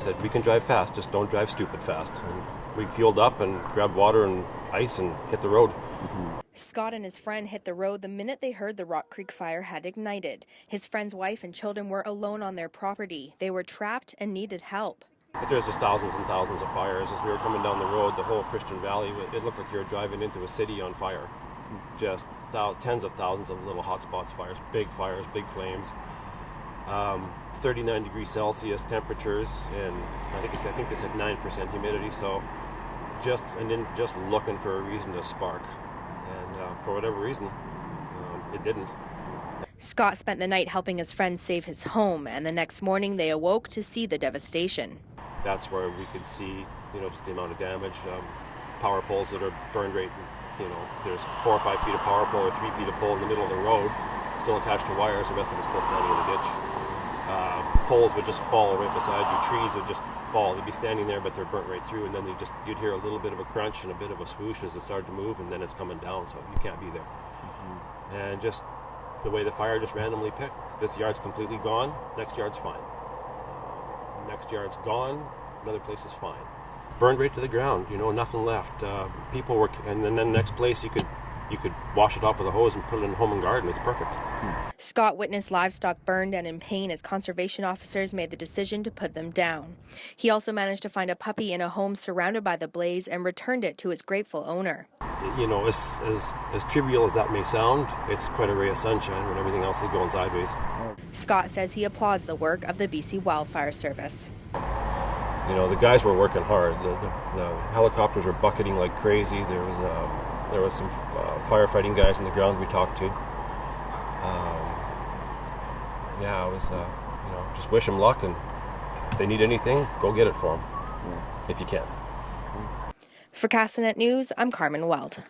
Said, we can drive fast, just don't drive stupid fast. And we fueled up and grabbed water and ice and hit the road. Scott and his friend hit the road the minute they heard the Rock Creek fire had ignited. His friend's wife and children were alone on their property. They were trapped and needed help. But there's just thousands and thousands of fires. As we were coming down the road, the whole Christian Valley, it looked like you were driving into a city on fire. Just tens of thousands of little hotspots fires, big flames. 39 degrees Celsius temperatures, and I think they said 9% humidity. So just looking for a reason to spark, and for whatever reason, it didn't. Scott spent the night helping his friend save his home, and the next morning they awoke to see the devastation. That's where we could see, just the amount of damage. Power poles that are burned right. There's 4 or 5 feet of power pole or 3 feet of pole in the middle of the road, still attached to wires. The rest of it's still standing in the ditch. Poles would just fall right beside you. Trees would just fall. They'd be standing there, but they're burnt right through. And then you'd hear a little bit of a crunch and a bit of a swoosh as it started to move, and then it's coming down, so you can't be there. And just the way the fire just randomly picked. This yard's completely gone. Next yard's fine. Next yard's gone. Another place is fine. Burned right to the ground. Nothing left. People were, and then the next place you could wash it off with a hose and put it in home and garden. It's perfect. Scott witnessed livestock burned and in pain as conservation officers made the decision to put them down. He also managed to find a puppy in a home surrounded by the blaze and returned it to its grateful owner. As trivial as that may sound, it's quite a ray of sunshine when everything else is going sideways. Scott says he applauds the work of the BC Wildfire Service. The guys were working hard. The helicopters were bucketing like crazy. There was some firefighting guys on the ground we talked to. It was, just wish them luck, and if they need anything, go get it for them, if you can. For Castanet News, I'm Carmen Weld.